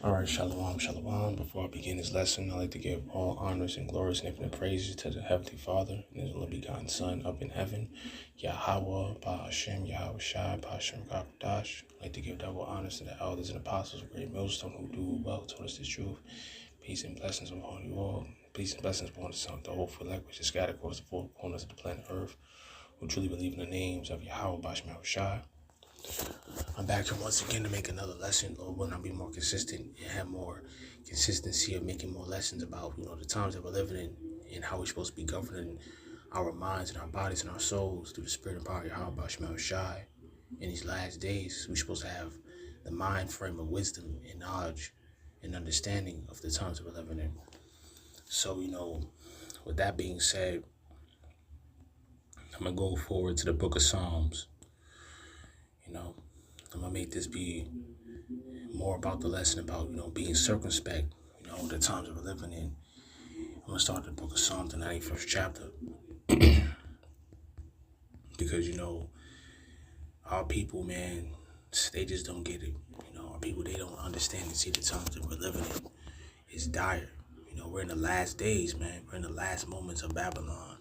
All right, shalom, shalom. Before I begin this lesson, I'd like to give all honors and glories and infinite praises to the Heavenly Father and His only begotten Son up in heaven, Yahweh, Ba'ashem, Yahweh Shai, Ba'ashem, Kakadash. I'd like to give double honors to the elders and apostles of Great Millstone who do well told us the truth. Peace and blessings upon you all. Peace and blessings upon the Son, the hopeful elect, which is scattered across the four corners of the planet Earth, who truly believe in the names of Yahweh, Ba'ashem, Yahweh Shai. I'm back here once again to make another lesson. Lord willing, I'll be more consistent and have more consistency of making more lessons about, the times that we're living in and how we're supposed to be governing our minds and our bodies and our souls through the spirit and power of Yahweh Shemel Shai. In these last days, we're supposed to have the mind frame of wisdom and knowledge and understanding of the times that we're living in. So, with that being said, I'm going to go forward to the book of Psalms. I'm going to make this be more about the lesson about, being circumspect, the times that we're living in. I'm going to start the book of Psalms, the 91st chapter. Because, our people, man, they just don't get it. Our people, they don't understand and see the times that we're living in. It's dire. We're in the last days, man. We're in the last moments of Babylon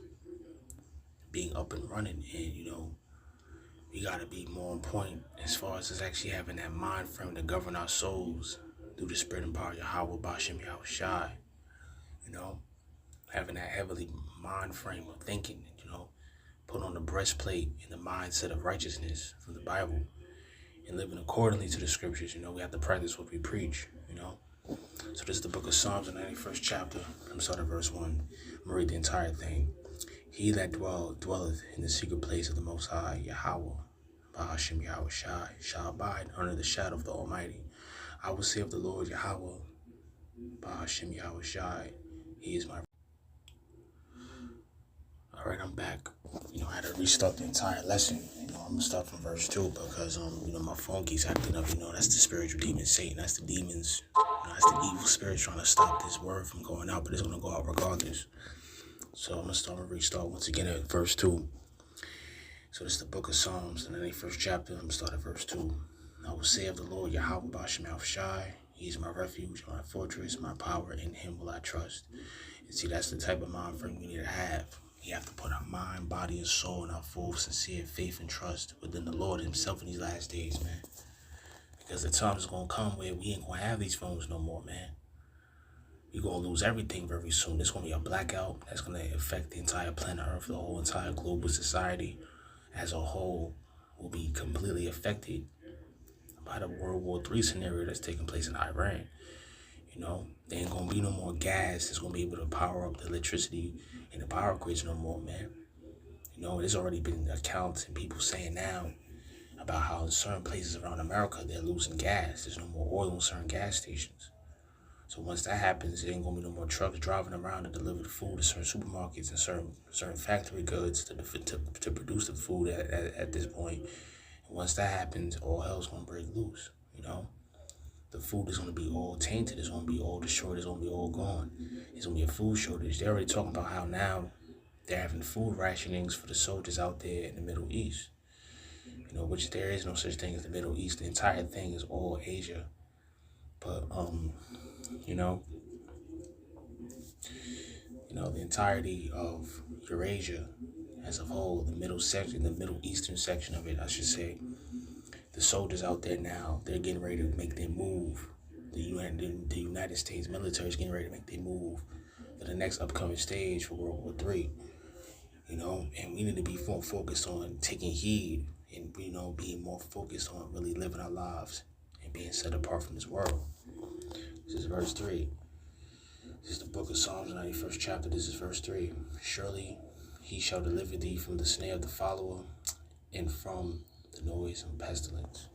being up and running. And, we got to be more on point as far as us actually having that mind frame to govern our souls through the spirit and power of Yahweh, Ba'ashem, Yahweh Shai. Having that heavenly mind frame of thinking, put on the breastplate and the mindset of righteousness from the Bible and living accordingly to the scriptures. We have to practice what we preach, So this is the book of Psalms, the 91st chapter. I'm going to start at verse 1. I'm going to read the entire thing. He that dwelleth in the secret place of the Most High, Yahweh, Ba'ashem, Yahweh Shai, shall abide under the shadow of the Almighty. I will say of the Lord, Yahweh, Ba'ashem, Yahweh Shai, He is my... All right, I'm back. I had to restart the entire lesson. I'm going to start from verse 2 because, my phone keeps acting up. That's the spiritual demon Satan. That's the demons. That's the evil spirit trying to stop this word from going out, but it's going to go out regardless. So I'm going to restart once again at verse 2. So this is the book of Psalms, the 91st chapter. I'm going to start at verse 2. I will say of the Lord, Yahweh Ba'ashem Yahweh Shai, He is my refuge, my fortress, my power, in Him will I trust. And see, that's the type of mind frame we need to have. We have to put our mind, body, and soul in our full, sincere faith and trust within the Lord Himself in these last days, man. Because the time is going to come where we ain't going to have these phones no more, man. We're going to lose everything very soon. There's going to be a blackout that's going to affect the entire planet Earth, the whole entire global society as a whole will be completely affected by the World War III scenario that's taking place in Iran. There ain't going to be no more gas that's going to be able to power up the electricity and the power grids no more, man. There's already been accounts and people saying now about how in certain places around America, they're losing gas. There's no more oil in certain gas stations. So once that happens, there ain't going to be no more trucks driving around to deliver the food to certain supermarkets and certain factory goods to produce the food at this point. And once that happens, all hell's going to break loose, The food is going to be all tainted. It's going to be all destroyed. It's going to be all gone. It's going to be a food shortage. They're already talking about how now they're having food rationings for the soldiers out there in the Middle East. Which there is no such thing as the Middle East. The entire thing is all Asia. But, the entirety of Eurasia as a whole, the Middle Eastern section of it, I should say, the soldiers out there now, they're getting ready to make their move. The United States military is getting ready to make their move to the next upcoming stage for World War III. And we need to be more focused on taking heed and, being more focused on really living our lives and being set apart from this world. This is verse 3. This is the book of Psalms, 91st chapter. This is verse 3. Surely He shall deliver thee from the snare of the follower and from the noise and pestilence.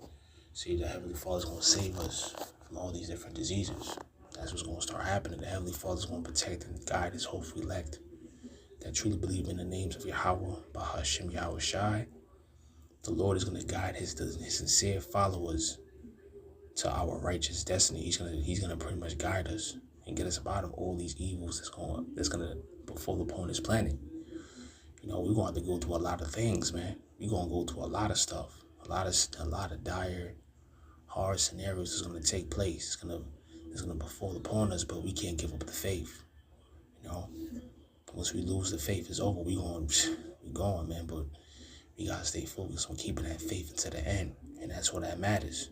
See, the Heavenly Father's going to save us from all these different diseases. That's what's going to start happening. The Heavenly Father's going to protect and guide His hopeful elect that truly believe in the names of Yahweh, Ba'ashem, Yahweh Shai. The Lord is going to guide His sincere followers to our righteous destiny. He's gonna pretty much guide us and get us out of all these evils that's gonna befall upon this planet. We're gonna have to go through a lot of things, man. We're gonna go through a lot of stuff, a lot of dire, hard scenarios is gonna take place. It's gonna is going to befall upon us, but we can't give up the faith. You know, once we lose the faith, it's over. We going, man. But we gotta stay focused on keeping that faith until the end, and that's what that matters.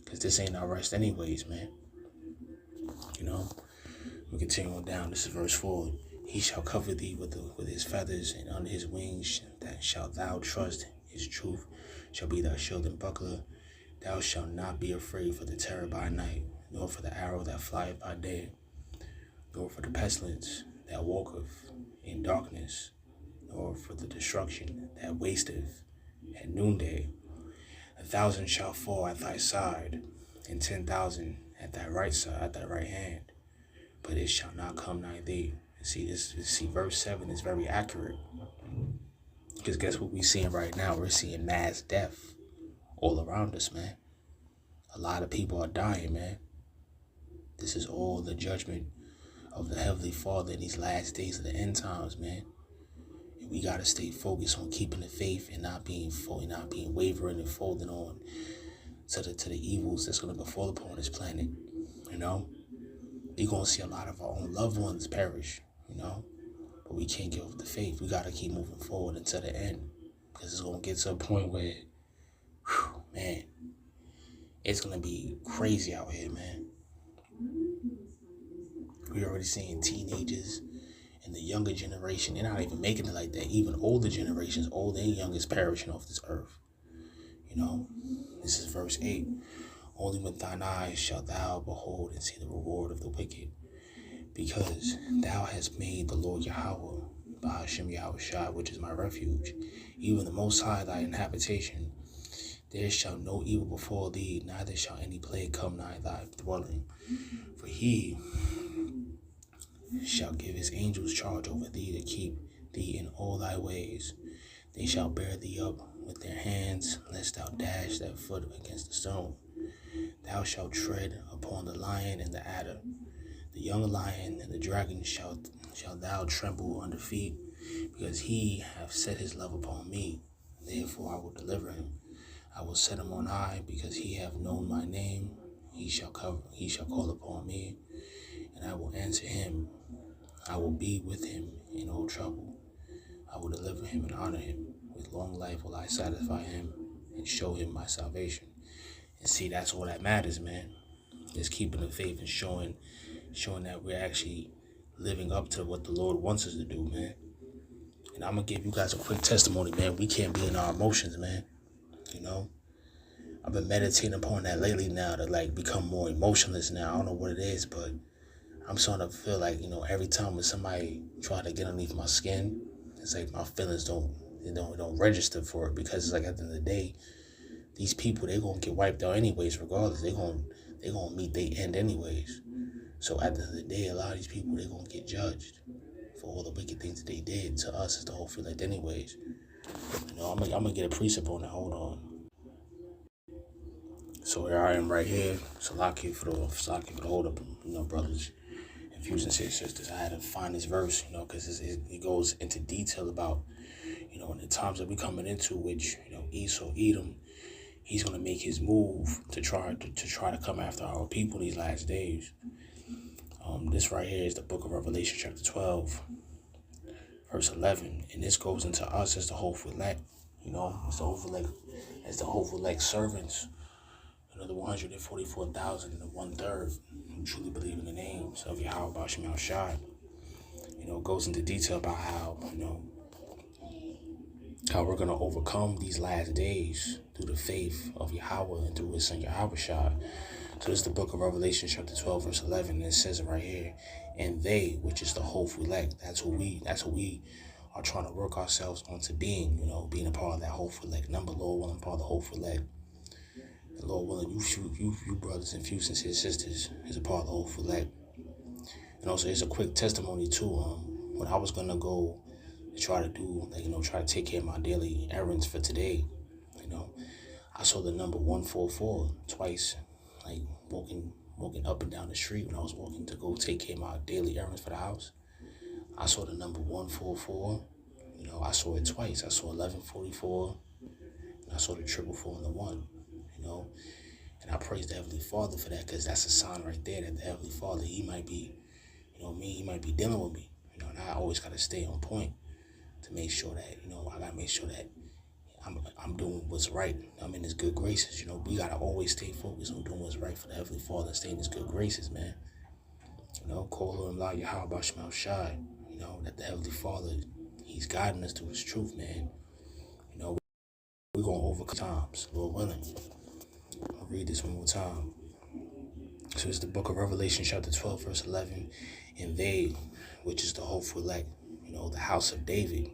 Cause this ain't our rest, anyways, man. You know, we continue on down. This is verse 4. He shall cover thee with his feathers, and under his wings that shalt thou trust. His truth shall be thy shield and buckler. Thou shalt not be afraid for the terror by night, nor for the arrow that flieth by day, nor for the pestilence that walketh in darkness, nor for the destruction that wasteth at noonday. 1,000 shall fall at thy side, and 10,000 at thy right side, at thy right hand, but it shall not come nigh thee. See, verse 7 is very accurate. Because guess what we're seeing right now? We're seeing mass death all around us, man. A lot of people are dying, man. This is all the judgment of the Heavenly Father in these last days of the end times, man. And we gotta stay focused on keeping the faith and not being wavering and folding on to the evils that's gonna befall upon this planet. You know, we're gonna see a lot of our own loved ones perish. You know, but we can't give up the faith. We gotta keep moving forward until the end, because it's gonna get to a point where, man, it's gonna be crazy out here, man. We're already seeing teenagers and the younger generation, they're not even making it like that. Even older generations, old and young, is perishing off this earth. You know, this is verse 8. Only with thine eyes shalt thou behold and see the reward of the wicked, because thou hast made the Lord Yahweh, Bahashem Yahushua, which is my refuge, even the Most High thy habitation. There shall no evil befall thee, neither shall any plague come nigh thy dwelling. For he shall give his angels charge over thee to keep thee in all thy ways. They shall bear thee up with their hands, lest thou dash thy foot against a stone. Thou shalt tread upon the lion and the adder. The young lion and the dragon shall thou trample under feet, because he hath set his love upon me. Therefore I will deliver him. I will set him on high, because he hath known my name. He shall call upon me, and I will answer him. I will be with him in all trouble. I will deliver him and honor him. With long life will I satisfy him and show him my salvation. And see, that's all that matters, man. Just keeping the faith and showing that we're actually living up to what the Lord wants us to do, man. And I'm going to give you guys a quick testimony, man. We can't be in our emotions, man. You know, I've been meditating upon that lately now to like become more emotionless now. I don't know what it is, but I'm starting to feel like, you know, every time when somebody try to get underneath my skin, it's like my feelings don't register for it, because it's like at the end of the day, these people, they're going to get wiped out anyways, regardless. They're going to meet their end anyways. So at the end of the day, a lot of these people, they're going to get judged for all the wicked things that they did to us as the whole field anyways. You know, I'm going to get a precept on that. Hold on. So here I am right here. Salaki for the hold up, you know, brothers and Fusing sisters. I had to find this verse, you know, because it goes into detail about, you know, in the times that we're coming into, which, you know, Esau, Edom, he's going to make his move to try to come after our people these last days. This right here is the book of Revelation, chapter 12, verse 11. And this goes into us as the hopeful elect, you know, as the hopeful elect servants, you know, the 144,000 and the 1/3 who truly believe in the names of Yahweh, Bahashem Yahushua. You know, it goes into detail about how, you know, how we're going to overcome these last days through the faith of Yahweh and through his son Yahushua. So this is the book of Revelation, chapter 12, verse 11, and it says it right here. And they, which is the hopeful elect, that's what we are trying to work ourselves onto being, you know, being a part of that hopeful elect. Number, Lord willing, part of the hopeful elect. And Lord willing, you brothers and Fusing sisters is a part of the hopeful elect. And also, here's a quick testimony too. When I was gonna go to try to do, like, you know, try to take care of my daily errands for today, you know, I saw the number 144 twice, like walking up and down the street when I was walking to go take care of my daily errands for the house. I saw the number 144. You know, I saw it twice. I saw 1144, and I saw the 444 and the 1. You know, and praise the Heavenly Father for that, because that's a sign right there that the Heavenly Father, he might be, he might be dealing with me. And I always got to stay on point to make sure that, I got to make sure that I'm doing what's right. I'm in his good graces. We got to always stay focused on doing what's right for the Heavenly Father and stay in his good graces, man. Call him La Yahweh Bashmal Shai. That the Heavenly Father, he's guiding us to his truth, man. We're going to overcome times, Lord willing. I'll read this one more time. So it's the book of Revelation, chapter 12, verse 11. And they, which is the hopeful elect, the house of David,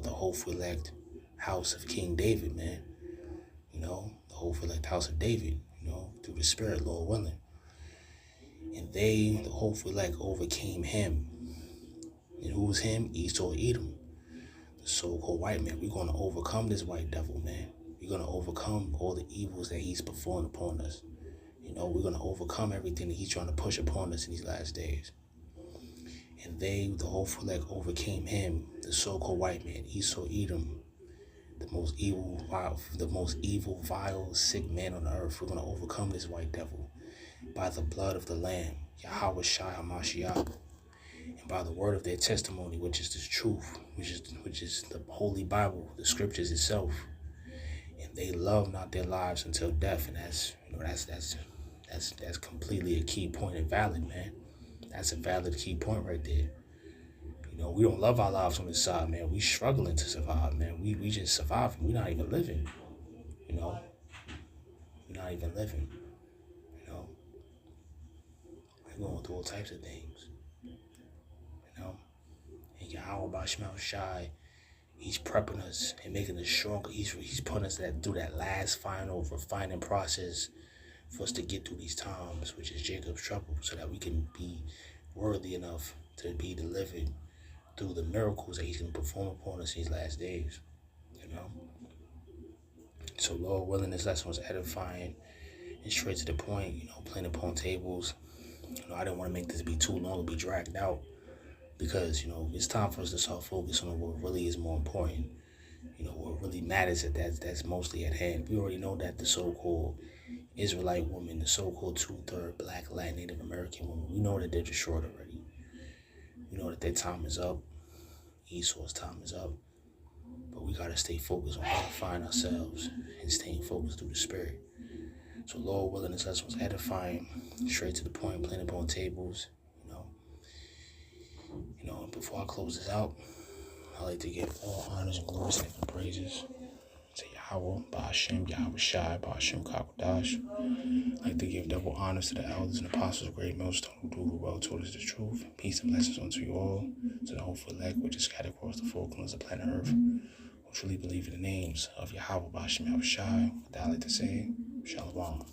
the hopeful elect house of King David, man. The hopeful elect house of David, through the Spirit, Lord willing. And they, the hopeful elect, overcame him. And who was him? Esau, Edom, the so-called white man. We're going to overcome this white devil, man. We're going to overcome all the evils that he's performed upon us. We're going to overcome everything that he's trying to push upon us in these last days. And they, the hopeful elect, overcame him, the so-called white man, Esau, Edom, the most evil, vile, sick man on the earth. We're going to overcome this white devil by the blood of the Lamb, Yahweh Shai HaMashiach, and by the word of their testimony, which is the truth, which is the Holy Bible, the scriptures itself. And they love not their lives until death, and that's completely a key point and valid, man. That's a valid key point right there. We don't love our lives on this side, man. We struggling to survive, man. We just surviving. We're not even living. We're not even living. We're going through all types of things. And Yahweh Bashmal Shai, he's prepping us and making us stronger. He's putting us through that last final refining process for us to get through these times, which is Jacob's trouble, so that we can be worthy enough to be delivered through the miracles that he's going to perform upon us these last days. So Lord willing, this lesson was edifying and straight to the point, playing upon tables. I didn't want to make this be too long, be dragged out, because, it's time for us to start focusing on what really is more important. What really matters, that's mostly at hand. We already know that the so-called Israelite woman, the so-called 2/3 Black, Latin, Native American woman, we know that they're destroyed already. We know that their time is up. Esau's time is up. But we got to stay focused on edifying ourselves and staying focused through the Spirit. So Lord willing, this lesson was edifying, straight to the point, playing upon tables. Before I close this out, I like to give all honors and glories and praises to Yahweh, Ba'ashem, Yahweh Shai, Ba'ashem Kakodash. I like to give double honors to the elders and apostles of Great Millstone who well taught us the truth. Peace and blessings unto you all, to the hopeful elect which is scattered across the four corners of planet Earth, who truly believe in the names of Yahweh, Ba'ashem, Yahweh Shai. With that, I like to say, Shalom.